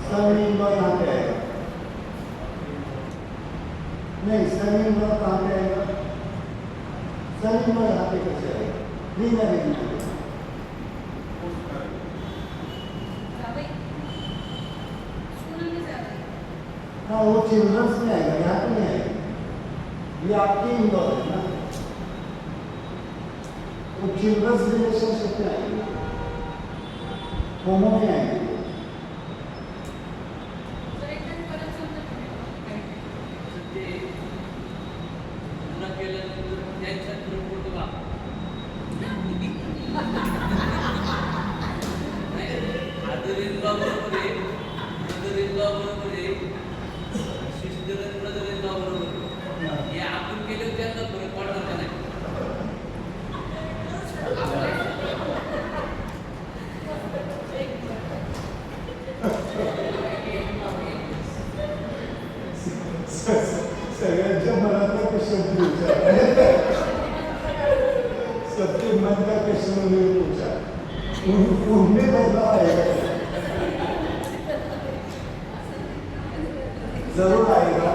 सन inverse यहाँ पे आएगा, नहीं सन इनवर्स कहाँ पे आएगा, सन इनवर्स यहाँ पे कैसे आएगा, लीनियर अरेंजमेंट। हाँ वो चिल्ड्रंस में आएगा, यहाँ पे नहीं आएगा, ये आपकी इनवर्स है ना, वो चिल्ड्रंस रिलेशनशिप में आएगी, होमो में आएगी। सगळ्यांच्या मनातला प्रश्न पूछा, सबके मन का प्रश्न उन्होंने पूछा, उनमें बदलाव आएगा, जरूर आएगा,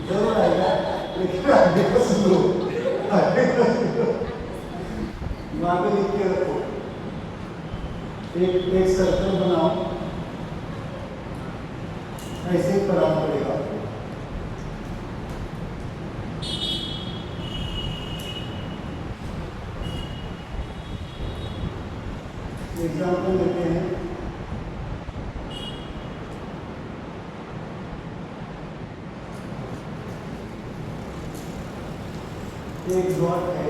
जरूर आएगा, लेकिन आगे का सुनो, आगे का सुनो, वहाँ पे लिख के रखो, एक सर्कल बनाओ, ऐसे ही पढ़ाना पड़ेगा आपको। एग्जाम्पल लेते हैं, एक डॉट है,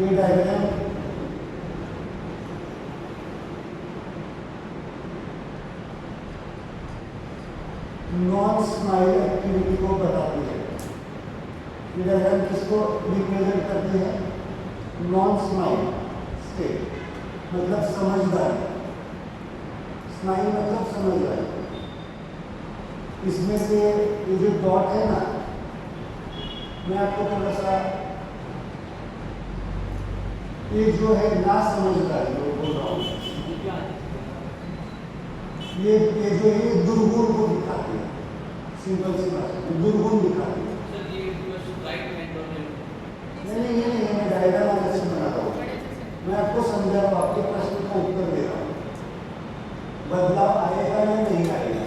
ये डायग्राम नॉन स्माइल एक्टिविटी को बताती है। ये डायग्राम किसको रिप्रेजेंट करती है? नॉन स्माइल स्टेट, मतलब समझदारी, स्माइल मतलब समझदारी। इसमें से ये जो डॉट है ना, मैं आपको थोड़ा सा ये जो है ना समझदारी वो बोल रहा हूँ, ये जो है दुर्गुण को दिखाती है, सिंपल सी बात है, दुर्गुण दिखाती है। नहीं, मैं डायग्राम अलग से बनाता हूँ, मैं आपको समझा रहा हूँ, आपके प्रश्न का उत्तर दे रहा हूँ। बदलाव आएगा या नहीं आएगा?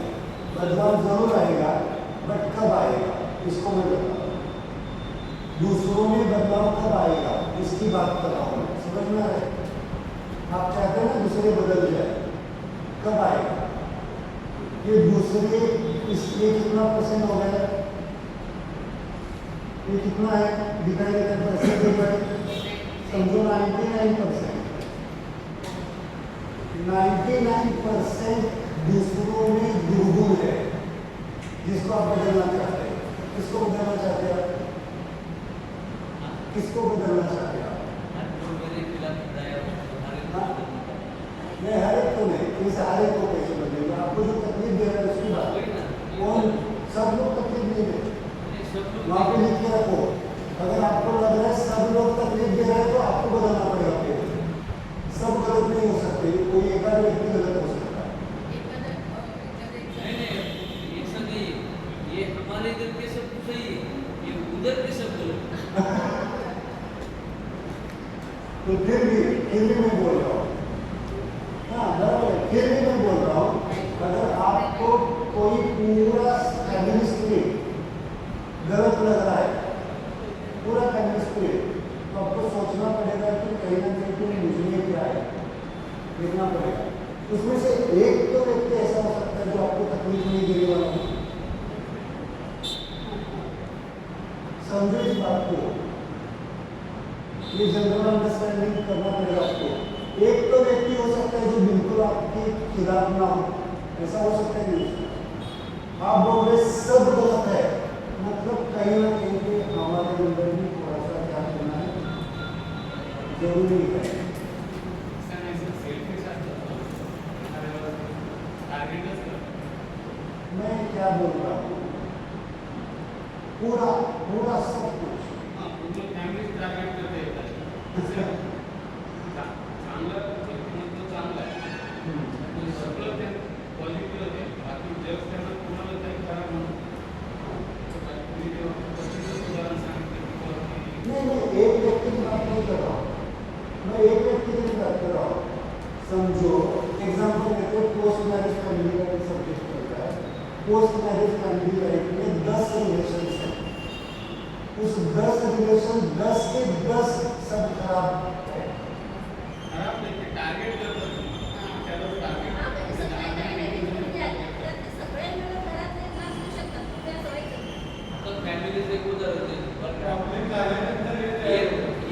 बदलाव जरूर आएगा, बट कब आएगा इसको मैं बताता हूँ। दूसरों में बदलाव कब आएगा इसकी बात कर रहा हूँ, समझ में आ रहा है? आप चाहते हैं ना दूसरे बदल जाए, कब आएगा? ये दूसरे इसलिए कितना परसेंट हो गया, ये कितना है दिखाई देता है, परसेंट समझो 99%। 99% दूसरों में दुर्गुण है जिसको आप बदलना चाहते हैं। किसको बदलना चाहते हैं आप? किसको बदलना चाहते हैं आप? नहीं, हर एक को नहीं, इस हर एक को कैसे बदलेगा? आपको जो तकलीफ दे रहा है उसकी बात, कौन? सब लोग तकलीफ नहीं देते, वहाँ पे लिख के रखो। अगर आपको लग रहा है सब लोग तकलीफ दे रहे हैं तो आपको बदलना पड़ेगा। सब गलत नहीं हो सकते, कोई एक आध व्यक्ति गलत हो सकता है। ये हमारे इधर के सब सही है, ये उधर के सब गलत। तो फिर भी मैं बोल रहा हूँ, हाँ बराबर, फिर भी मैं बोल रहा हूँ, अगर आपको कोई पूरा एडमिनिस्ट्रेट गलत लग रहा है, पूरा एडमिनिस्ट्रेट, तो आपको सोचना पड़ेगा कि कहीं ना कहीं मुझे क्या है, देखना पड़ेगा। उसमें से एक तो व्यक्ति ऐसा हो सकता है जो आपको तकलीफ नहीं देने वाला हो। समझो इस बात को, ये जनरल अंडरस्टैंडिंग करना पड़ेगा आपको। एक तो व्यक्ति हो सकता है जो बिल्कुल आपके खिलाफ ना हो, ऐसा हो सकता है नहीं। आप बोल रहे सब गलत है, मतलब कहीं ना कहीं हमारे जरूरी है। मैं क्या बोल रहा हूँ, पूरा पूरा सब कुछ नहीं नहीं, एक व्यक्ति की बात नहीं कर रहा हूँ मैं, एक व्यक्ति की बात कर रहा हूँ। समझो एग्जाम्पल लेते हैं, पोस्ट मैरिज फैमिली का एक सब्जेक्ट चलता है। पोस्ट मैरिज फैमिली लाइफ में 10 रिलेशन है, उस 10 रिलेशन 10 के 10 सब खराब है। फॅमिलीज एक उदाहरण देतो.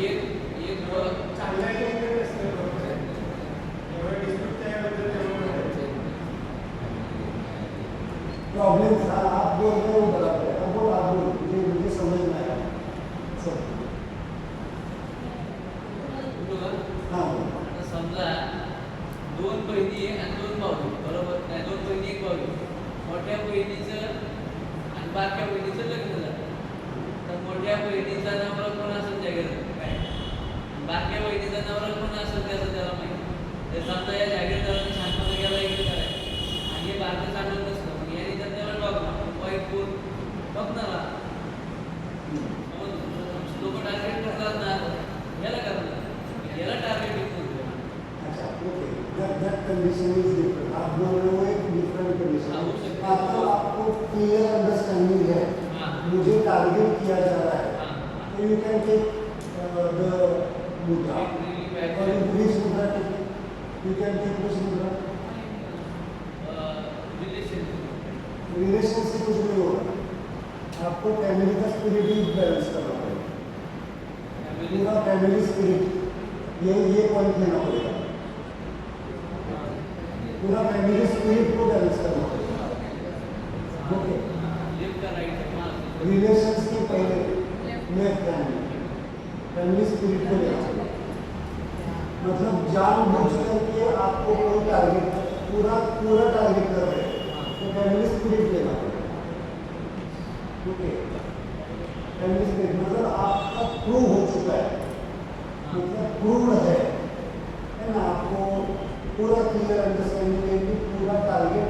एक प्रॉब्लम था, आप बोल रहे हो बराबर है। अब आप बोल, मुझे समझ में आया सब। हाँ आता समजा 2 बहिणी आणि 2 भाऊ, बरोबर नाही, 2 बहिणी 1 भाऊ. मोठ्या बहिणीचं आणि बारक्या बहिणीचं लग्न झालं, तर मोठ्या बहिणीचा नवरा कोण असेल त्या घरात काय, बारक्या बहिणीचा नवरा कोण असेल त्याचं त्याला माहिती. ते समजा या जागीरदाराने शांतपणे गेला इकडे करायचं आणि हे बारकं चांगलं नसतं, मग याने तर त्याला बघणार वाईट कोण बघणार. लोक टार्गेट करतात ना, याला करणार, याला टार्गेट करतो. अच्छा okay, that condition is different. आप बोल रहे हो एक डिफरेंट कंडीशन, आपको क्लियर अंडरस्टैंडिंग है, मुझे टारगेट किया जा रहा है, तो यू कैन टेक द मुद्रा और विच मुद्रा टेक, यू कैन टेक विच मुद्रा। रिलेशन से कुछ नहीं होगा, आपको फैमिली का स्पिरिट ही बैलेंस करना पड़ेगा, पूरा फैमिली स्पिरिट, ये पॉइंट लेना पड़ेगा, पूरा फैमिली स्पिरिट को बैलेंस करना पड़ेगा। ओके, रिलेशंस के पहले लेफ्ट फैमिली स्पिरिट को लेना पड़ेगा। मतलब जानबूझ करके आपको कोई टारगेट पूरा टारगेट कर रहे हैं, तो फैमिली स्पिरिट लेना पड़ेगा। ओके, फैमिली स्पिरिट मतलब आपका प्रूव हो चुका है, मतलब प्रूव है ना, आपको पूरा क्लियर अंडरस्टैंडिंग है कि पूरा टारगेट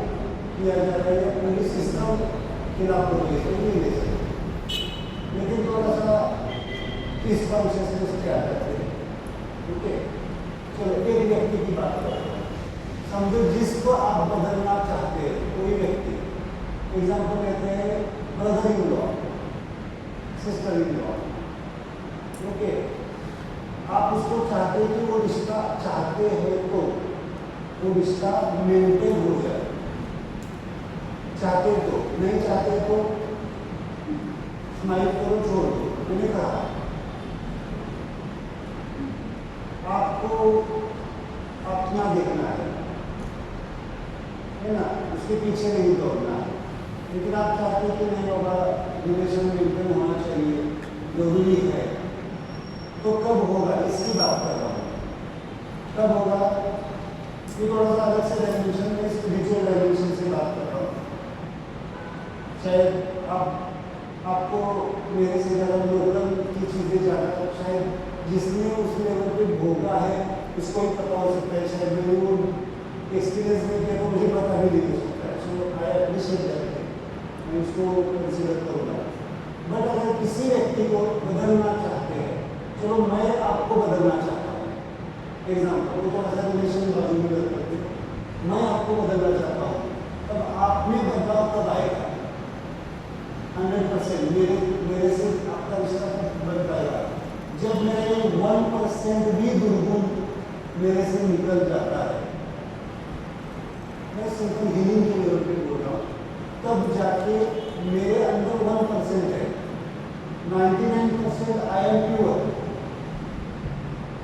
किया जा रहा है, पूरी सिस्टम खिलाफ हो गई है, नहीं ले सकते। लेकिन थोड़ा सा इस कॉन्शियसनेस क्या करते हैं। ओके, चलो एक व्यक्ति की बात करें, समझो जिसको आप बदलना चाहते हैं, कोई व्यक्ति, एग्जाम्पल लेते हैं brother in law, sister in law. Okay, आप उसको चाहते हैं कि वो रिश्ता चाहते हैं तो वो रिश्ता मेंटेन हो जाए, चाहते तो, नहीं चाहते तो स्माइल करो, छोड़ दो, मैंने कहा। आपको अपना देखना है ना, उसके पीछे नहीं दौड़ना है। लेकिन आप चाहते हैं कि नहीं होगा, रिलेशन मेंटेन होना चाहिए, जरूरी है, तो कब होगा, इसकी बात कर रहा हूँ। कब होगा, ये थोड़ा सा अलग से डायमेंशन में, स्पिरिचुअल डायमेंशन से बात कर रहा हूँ। शायद आपको मेरे से ज़्यादा लोकल की चीज़ें ज़्यादा, शायद जिसने उस लेवल पे भोगा है उसको ही पता हो सकता है, शायद मैंने वो एक्सपीरियंस नहीं किया तो मुझे पता भी नहीं हो सकता है। सो आई अप्रिशिएट दैट, मैं उसको कंसिडर करूँगा। बट अगर किसी व्यक्ति को बदलना चाहते हैं, चलो मैं आपको बदलना चाहता हूँ, एग्जाम्पल वो थोड़ा सा रिलेशन बाजू में करते हैं, मैं आपको बदलना चाहता हूँ, तब आप में बदलाव कब आएगा? 100% मेरे से आपका रिश्ता बन पाएगा जब मेरे 1% भी दुर्गुण मेरे से निकल जाता है। मैं सिंपल हीलिंग के लेवल पे बोल रहा हूँ, तब जाके मेरे अंदर 1% है, 99% आई एम प्योर।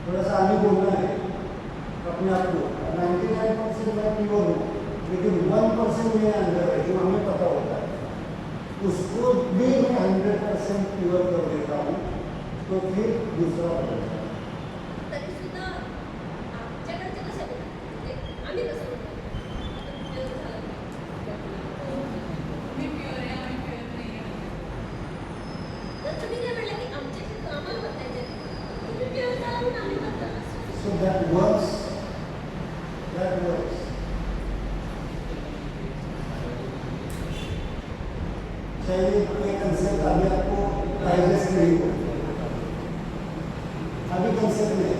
थोड़ा सा आगे बोलना है अपने आप को, 99% मैं प्योर हूँ, लेकिन 1% मेरे अंदर है जो हमें पता होता है, उसको भी मैं 100% प्योर कर देता हूँ, तो फिर दूसरा बदलता है। डाइजेस्ट नहीं होती अभी कंसेप्ट नहीं,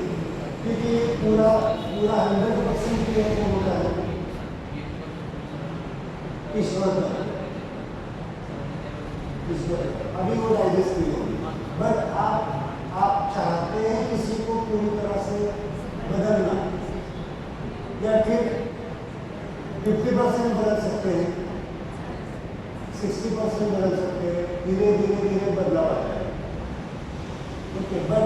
क्योंकि ये पूरा 100% क्लियर होता है ईश्वर का, अभी वो डाइजेस्ट नहीं होगी। बट आप चाहते हैं किसी को पूरी तरह से बदलना, या फिर 50% बदल सकते हैं, 60% बदल सकते हैं, धीरे धीरे बदलाव आता है। ओके, बट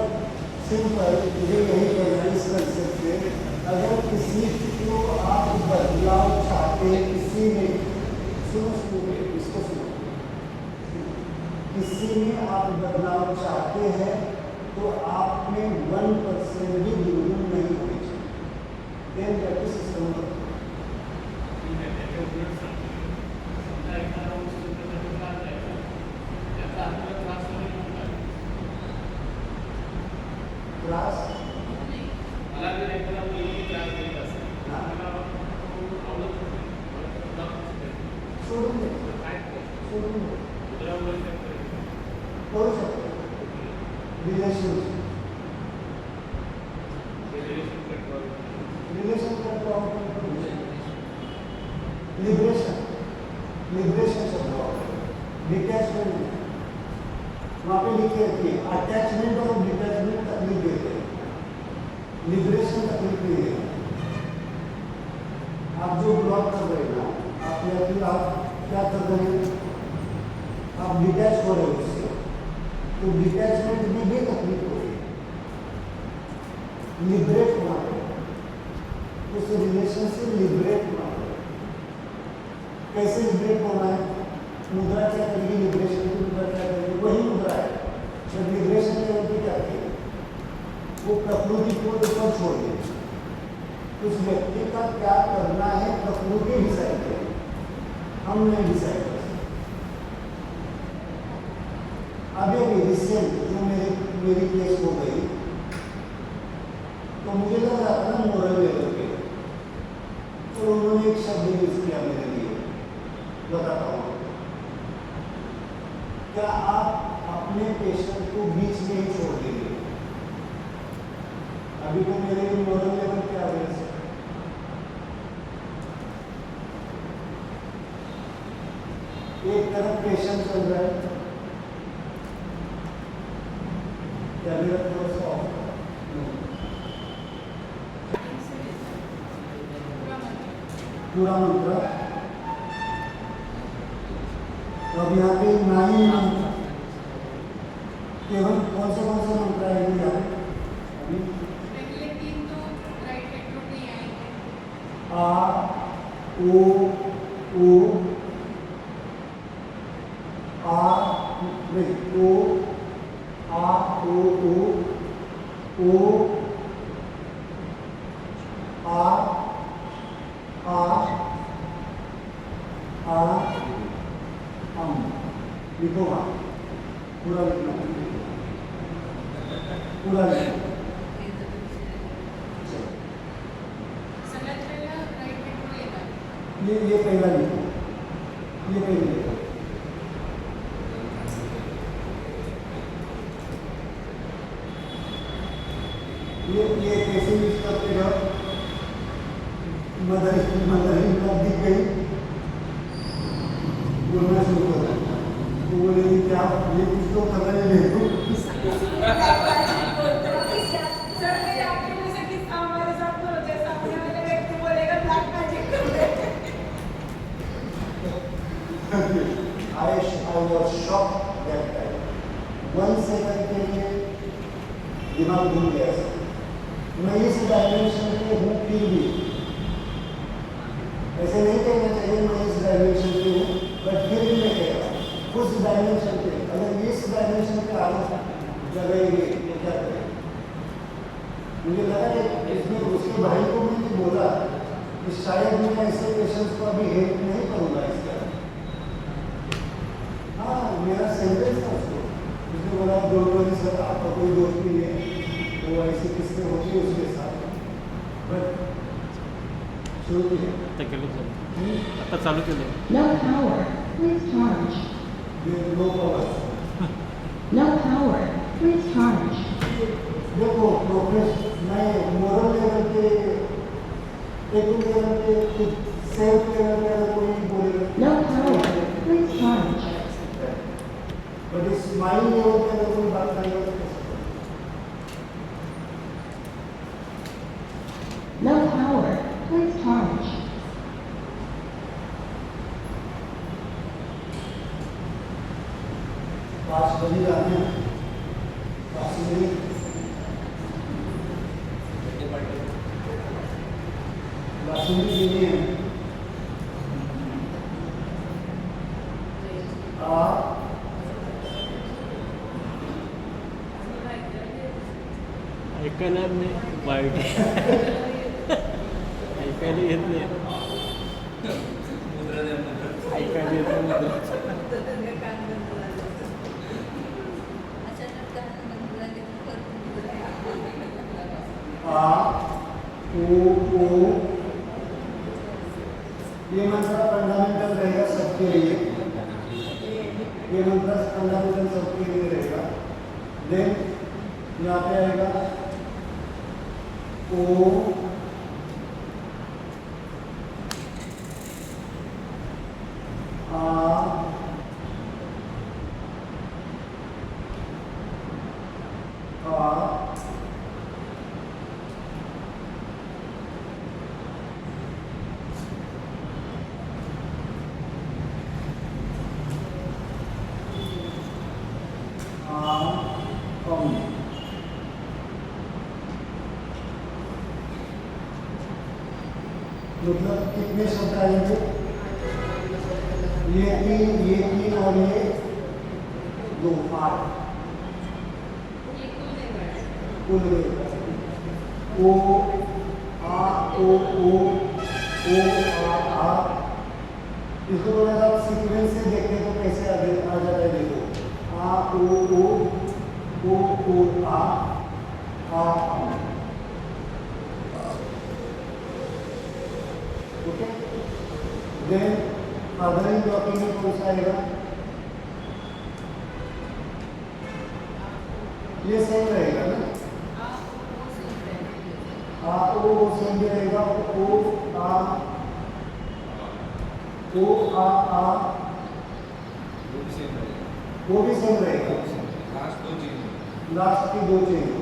सिंपल मुझे यही कहना है इस कंसेप्ट से, अगर किसी को आप बदलाव चाहते हैं, किसी में सुनो इसको सुनो, किसी में आप बदलाव चाहते हैं तो आप में 1% भी दुर्गुण नहीं होनी चाहिए। Then that is system class करू शकतो रिलेशन करतो आपण लिबरेशन शब्द डिटैचमेंट वहाँ पे लिखे कि अटैचमेंट और डिटैचमेंट तकलीफ देते हैं, लिबरेशन तकलीफ नहीं देगा। आप जो ब्लॉक कर रहे हैं ना, आप क्या कर रहे हैं, आप डिटैच हो रहे हो उससे, तो डिटैचमेंट में भी तकलीफ हो रही है। लिबरेट होना पड़ेगा, उस रिलेशन से लिबरेट होना पड़ेगा। कैसे लिबरेट होना है? मुद्रा क्या करेगी? लिबरेशन की मुद्रा क्या करेगी? वही मुद्रा है। जब लिबरेशन लेवल पे क्या करेगी? वो प्रकृति को ऊपर छोड़ देगी। उस व्यक्ति का क्या करना है प्रकृति डिसाइड करेगी, हम नहीं डिसाइड कर सकते। अभी रिसेंट जो मेरी केस हो गई, तो मुझे लग रहा था ना मोरल लेवल पे, तो उन्होंने एक शब्द यूज किया मेरे लिए, बताता हूँ। क्या आप अपने पेशेंट को बीच में ही छोड़ देंगे? अभी तो मेरे लिए मोरल लेवल पे आ गया है। एक तरफ पेशेंट चल रहा है, क्या मेरा थोड़ा सा ऑफ पूरा मंत्र, तो अब यहाँ पे 9 मंत्र, केवल कौन से मंत्र आएंगे यहाँ पे? अभी पहले 3 तो राइट हेड नहीं आएंगे। आ ओ आ नहीं ओ आ ओ आ लिखो वहाँ पूरा लिखना, पूरा लिखना। सगळ्यात पहिला राइट हेड येतात। ये पहला लिखो, ये पहले लिखो। ये कैसे यूज करते हो? मदर दिख गई, बोलना शुरू कर, तो बोले क्या ये कुछ तो कर रहे हैं। सर मेरे आपके मुंह से किस्सा हमारे साथ तो जैसा अपने वाले व्यक्ति बोलेगा ब्लैक मैजिक कर रहे हैं। I was shocked that time. 1 second के लिए दिमाग घूम गया। मैं इस डायमेंशन पे हूँ फिर भी, ऐसे नहीं कहना चाहिए मैं इस डायमेंशन पे हूँ, बट फिर भी मैं कह रहा हूँ उस डायमेंशन पे, अगर इस डायमेंशन पे आगे जगेंगे तो क्या करें? मुझे लगा कि इसमें उसके भाई को मैंने बोला कि शायद मैं ऐसे पेशेंट्स को अभी हेल्प नहीं करूँगा इस तरह। हाँ, मेरा सेंटेंस था उसको, उसने बोला डोंट सर आपका कोई दोस्त नहीं है, वो ऐसी किस्में होती है उसके साथ। बट शुरू किया आता चालू केलं. No power. Please charge. Low power No power. Please charge. देखो प्रोग्रेस मैं मोरल लेवल पे एक लेवल पे कुछ सेल्फ लेवल पे अगर कोई बोलेगा No power. Please charge. But इस माइंड लेवल पे अगर कोई बात करेगा तो कैसे करेगा? No power. Please charge. पास बनी जाते हैं पास बनी बासुंदी देनी है ऐकायला नाही वाईट ऐकायला येत नाही ऐकायला येत नाही आ ओ ये मंत्र फंडामेंटल रहेगा सबके लिए ये मंत्र फंडामेंटल सबके लिए रहेगा देन यहाँ पे आएगा ओ मतलब कितने शब्द आएंगे ये तीन और ये दो आठ कुल ओ आ ओ आ इसको थोड़ा सा सीक्वेंस से देखते तो कैसे आ जाता है देखो आ ओ आ ओके देन अदरिंग ब्लॉकिंग में कौन सा आएगा ये सेम रहेगा ना ओ सेम भी रहेगा वो भी सेम रहेगा लास्ट की दो चेंज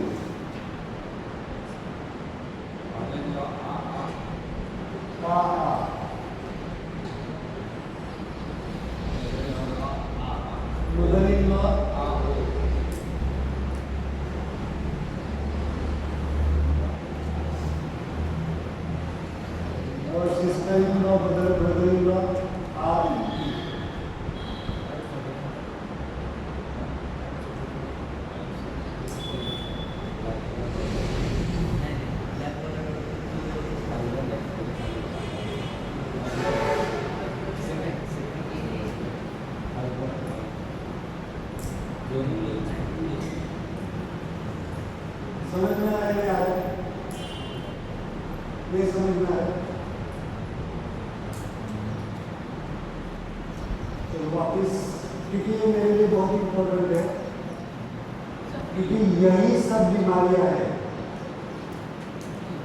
और sister in law brother in law समझ में आ रहा है ये समझ में आ रहा है तो वापस क्योंकि ये मेरे लिए बहुत इम्पोर्टेंट है क्योंकि यही सब बीमारियां हैं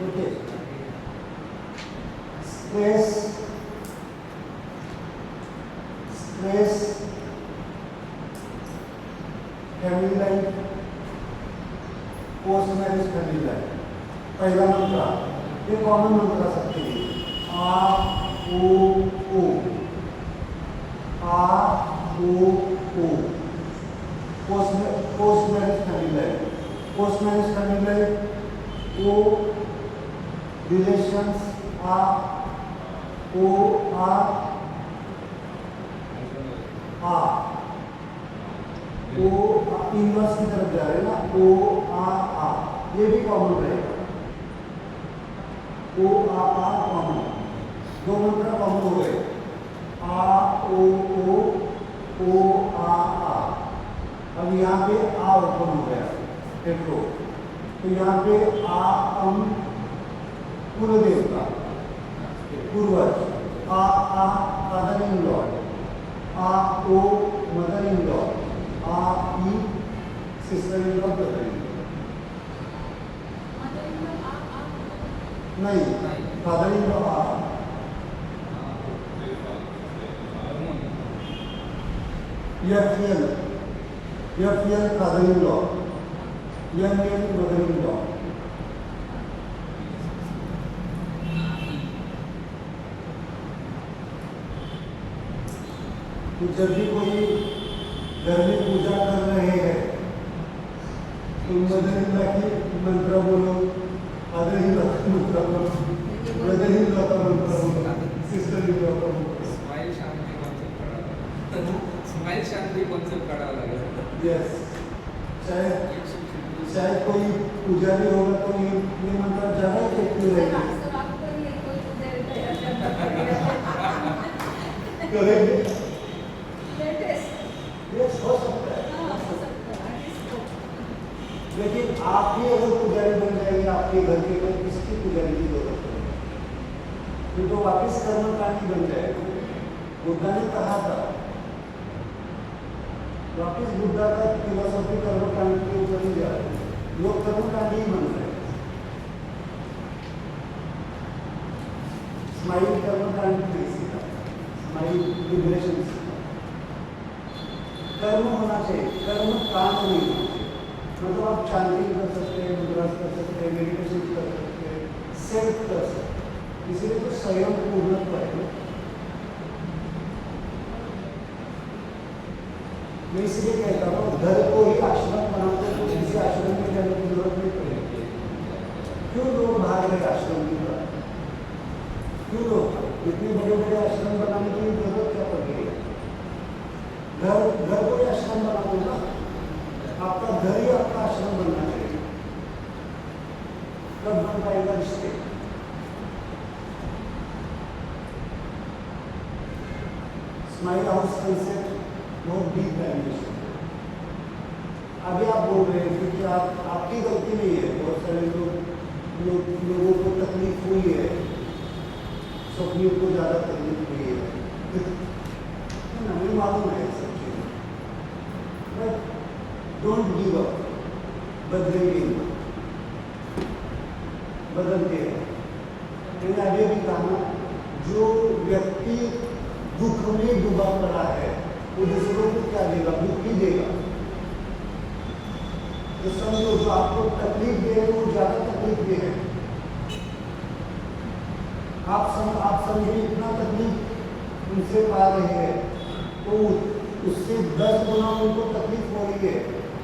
okay stress family life post marriage family life पहला मंत्र ये कॉमन मंत्र सकते हैं पोस्ट मैरिज फैमिली लाइफ ओ रिलेशंस इनवर्स की तरफ जा रहे हैं ना ये भी कॉमन रहेगा कॉमन दो मंत्र कॉमन हो गए अब यहाँ पे ओपन हो गया देखो तो यहाँ पे पूर्व देवता पूर्वज father in law mother in law sister in law brother in law नहीं, फादर इन लॉ आप, FL father in law, ML mother in law. तो जब भी कोई घर में पूजा कर रहे हैं तो मदर इन लॉ की मंत्र बोलो, फादर इन लॉ का मंत्र बोलो, ब्रदर इन लॉ का मंत्र बोलो, सिस्टर इन लॉ का मंत्र। स्माइल शांति कॉन्सेप्ट काढावा लागेल। यस, शायद कोई पुजारी होगा तो ये मंत्र ज़्यादा इफेक्टिव रहेगा। करेक्ट? यस, हो सकता है। लेकिन आप ही अगर पुजारी बन जाएंगे आपके घर के, तो किसकी पुजारी की जरूरत है? तो वापिस कर्मकांडी बन जाएगा। बुद्धा ने कहा था, वापिस बुद्धा का फिलोसॉफी कर्मकांड के ऊपर ही जा रहे हैं, लोग कर्मकांडी ही बन रहे हैं। स्माइल कर्मकांड नहीं सीखा, स्माइल लिबरेशन सीखा। कर्म होना चाहिए, कर्म काम नहीं होना चाहिए। मतलब आप चांटिंग कर सकते हैं, मुद्रा कर सकते हैं, मेडिटेशन कर सकते हैं, सेल्फ कर सकते हैं, इसलिए तो स्वयं पूर्णत्व है। मैं इसलिए कहता हूँ घर को ही आश्रम बनाते तो किसी आश्रम में जाने की जरूरत नहीं पड़ेगी। क्यों लोग भाग रहे आश्रम की तरफ? क्यों लोग इतने बड़े बड़े आश्रम बनाने की जरूरत क्या पड़ रही है? घर को ही आश्रम बना दो ना, आपका घर ही आपका आश्रम बनना चाहिए। कब बन पाएगा रिश्ते? स्माइल हाउस कंसेप्ट बहुत डीप डायमेंशन। अभी आप बोल रहे हैं क्योंकि आपकी गलती नहीं है, बहुत सारे लोगों को तकलीफ हुई है, स्वप्नियों को ज़्यादा तकलीफ हुई है, हमें मालूम है सब चीज़ें। बट डोंट गिव अप, बदलेंगे, बदलते हैं। मैंने अभी भी कहा, जो व्यक्ति दुख में डूबा पड़ा है वो दूसरों को क्या देगा? दुख ही देगा। तो समझो, जो आपको तकलीफ दे रहे हैं वो ज्यादा तकलीफ दे रहे हैं। आप समझो इतना तकलीफ उनसे पा रहे हैं तो उससे 10 गुना उनको तकलीफ हो रही है,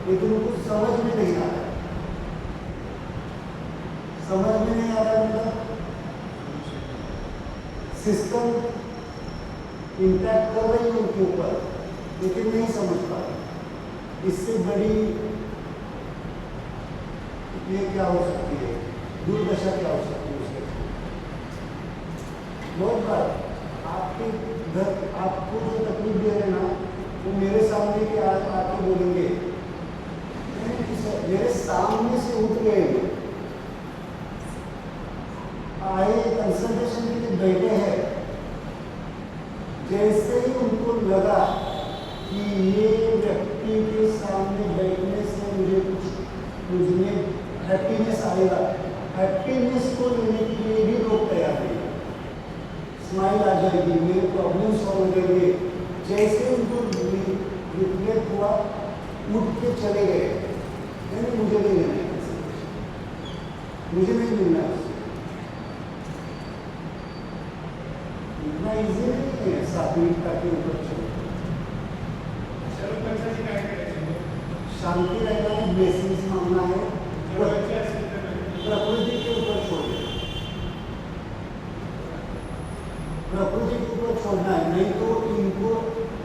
लेकिन उनको समझ में नहीं आ रहा है। समझ में नहीं आ रहा मतलब सिस्टम इंटैक्ट कर रही है उनके ऊपर, लेकिन नहीं समझ पा रही। इससे बड़ी ये क्या हो सकती है, दुर्दशा क्या हो सकती है उसके? बहुत बार आपके घर आपको जो तकलीफ दे रहे हैं ना, वो मेरे सामने के आके बोलेंगे, मेरे सामने से उठ गए, आए कंसल्टेशन के लिए बैठे हैं, जैसे ही उनको लगा कि ये व्यक्ति के सामने बैठने से मुझे हैप्पीनेस आएगा, हैप्पीनेस को लेने के लिए भी लोग तैयार नहीं। स्माइल आ जाएगी, मेरे प्रॉब्लम सॉल्व हो जाएंगे। जैसे उनको रिफ्लेक्ट हुआ, उठ के चले गए, नहीं मुझे नहीं लेना है, मुझे नहीं मिलना है। इतना इजी नहीं है 7 मिनट के ऊपर चलो। शांति रहना है, ब्लेसिंग्स मांगना है, प्रकृति के ऊपर छोड़ना है, प्रकृति के ऊपर छोड़ना है। नहीं तो इनको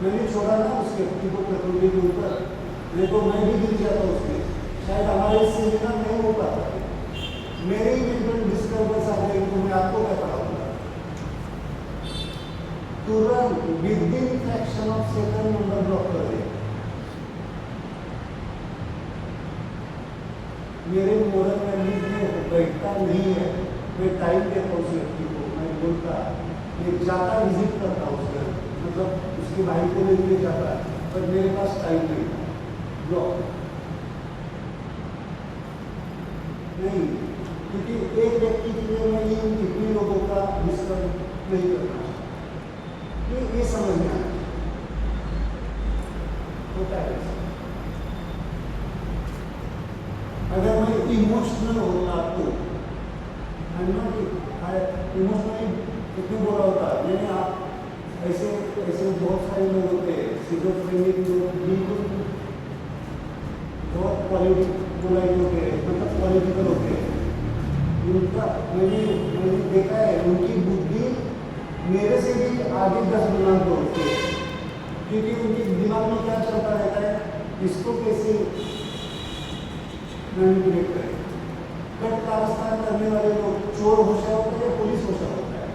मैंने छोड़ा ना उस व्यक्ति को प्रकृति के ऊपर, नहीं तो मैं भी गिर जाता उसमें, शायद हमारे सेमिनार नहीं हो पाता। मेरे ही मेंटल डिस्टर्बेंस आ जाएगी तो मैं आपको क्या पढ़ाऊंगा? तुरंत within fraction of second number block कर दे। मेरे मोरल वैल्यूज में बैठता नहीं है, मैं टाइम देता हूँ उस व्यक्ति को, मैं बोलता, मैं जाता विजिट करता हूँ उसका, मतलब उसके भाई को लेके जाता है, पर मेरे पास टाइम नहीं था, ब्लॉक। नहीं, क्योंकि एक व्यक्ति के लिए मैं इन इतने लोगों का डिस्कस नहीं करना चाहता। ये समझना है होता है। अगर मैं इमोशनल होता तो इमोशनली कितने बोला होता, यानी आप ऐसे ऐसे बहुत सारे लोग होते हैं सिजोफ्रेनिक लोग, बिल्कुल बहुत पॉलिटिकल होते हैं, मतलब पॉलिटिकल होते हैं। उनका मैंने देखा है, उनकी बुद्धि मेरे से भी आगे 10 गुना होती है, क्योंकि उनके दिमाग में क्या चलता रहता है, इसको कैसे मैनिपुलेट करें। कट कारस्तान करने वाले लोग चोर होशियार होता है या पुलिस होशियार होता है?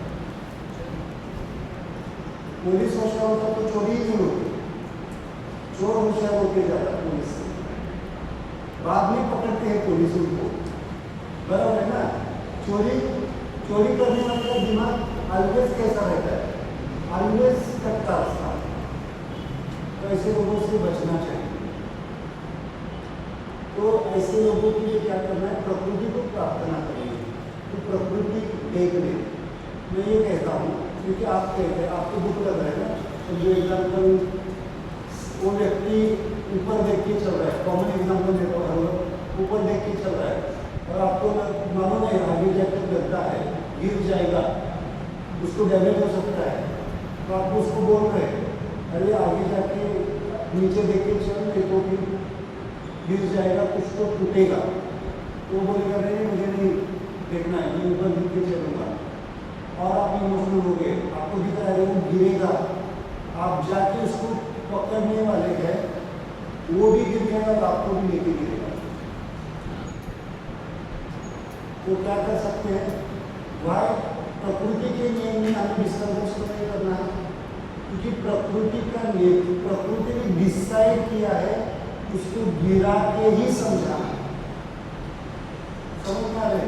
पुलिस होशियार होता तो चोरी ही नहीं होती, चोर होशियार होते जाता पुलिस से, बाद में पकड़ते हैं पुलिस उनको, बराबर है ना। चोरी करने वाले का दिमाग ऑलवेज कैसा रहता है, ऑलवेज कट कारस्तान। तो ऐसे लोगों से बचना चाहिए। तो ऐसे लोगों के लिए क्या करना है, प्रकृति को प्रार्थना करेंगे तो प्रकृति देख ले। मैं ये कहता हूँ, क्योंकि आप कहते हैं आपको दुख लग रहा है ना, तो जो एग्जाम्पल वो व्यक्ति ऊपर देख के चल रहा है, कॉमन एग्जाम्पल देता हूँ, ऊपर देख के चल रहा है और आपको मालूम है आगे जाकर गिरता है, गिर जाएगा, उसको डैमेज हो सकता है, तो आप उसको बोल रहे हैं अरे आगे जाके नीचे देख के चल, नहीं तो फिर गिर जाएगा, कुछ तो टूटेगा। तो वो बोलेगा नहीं मुझे नहीं देखना है, मैं ऊपर गिर के चलूँगा। और आप इमोशनल हो गए, आपको दिख रहा है वो गिरेगा, आप जाके उसको पकड़ने वाले हैं, वो भी गिर जाएगा और आपको भी लेके गिरेगा। तो क्या कर सकते हैं, वह प्रकृति के नियम में हमें डिस्टर्बेंस नहीं करना है, क्योंकि प्रकृति का नियम, प्रकृति ने डिसाइड किया है उसको गिरा के ही समझाना। समझ में आ रहे,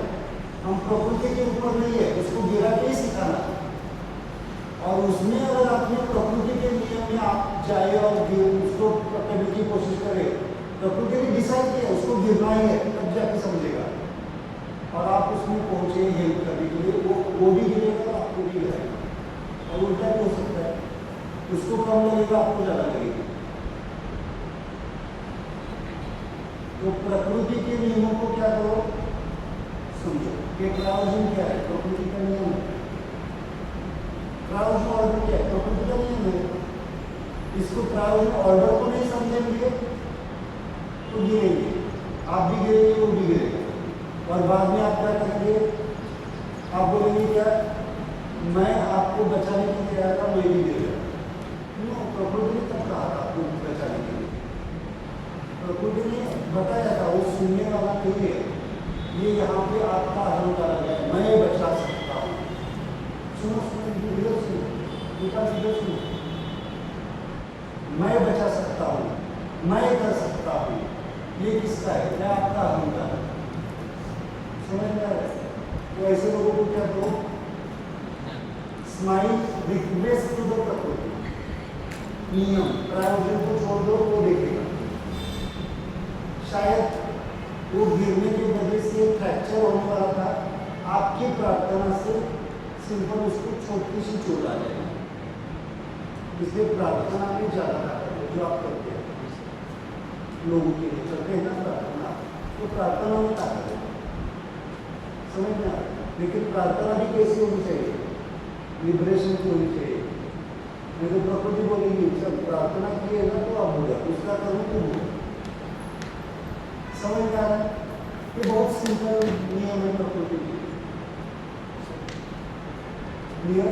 हम प्रकृति के ऊपर नहीं है, उसको गिरा के ही सिखाना। और उसमें अगर आपने प्रकृति के नियम में आप जाए और उसको पकड़ने की कोशिश करें, प्रकृति ने डिसाइड किया उसको गिरना ही है, तब जाके समझेगा। और आप उसमें पहुंचे हेल्प करने के लिए, वो भी गिरेगा और आपको भी गिराएगा। और उल्टा भी हो सकता है, उसको कम लगेगा आपको ज़्यादा लगेगा। तो प्रकृति के नियमों को क्या करो, समझो कि ट्राउजिंग क्या है, प्रकृति का नियम है। ट्राउजिंग ऑर्डर क्या है, प्रकृति का नियम है। इसको ट्राउजिंग ऑर्डर को नहीं समझेंगे तो गिरेंगे, आप भी गिरेंगे, वो भी गिरेगा। और बाद में आप क्या करेंगे, आप बोलेंगे क्या मैं आपको बचाने के लिए आया था, मैं भी गिरेगा। क्यों, प्रकृति ने कब कहा था आपको बचाने के लिए? प्रकृति ने बताया था, वो सुनने वाला नहीं है। ये यहाँ पे आपका अहंकार आ गया, मैं बचा सकता हूँ। सुनो सुनो सुनो, मैं बचा सकता हूँ, मैं कर सकता हूँ, ये किसका है, क्या आपका अहंकार है। समझ में आ रहा है? तो ऐसे लोगों को क्या दो, स्माइल रिक्वेस्ट टू द प्रकृति, नियम प्रायोजन को छोड़ दो, वो देखेगा। शायद वो गिरने की वजह से फ्रैक्चर होने वाला था, आपकी प्रार्थना से सिंपल उसको छोटी सी चोट आ जाएगी। इसलिए प्रार्थना में ज़्यादा ताकत है, जो आप करते हैं लोगों के लिए करते हैं ना प्रार्थना, तो प्रार्थना में ताकत है। समझ में आ रहा है? लेकिन प्रार्थना भी कैसी होनी चाहिए, लिबरेशन की होनी चाहिए। नहीं तो प्रकृति बोलेगी सब प्रार्थना की है ना तो अब होगा, उसका करूँ तो होगा। समझ में आ रहा है? ये बहुत सिंपल नियम है प्रकृति की। क्लियर?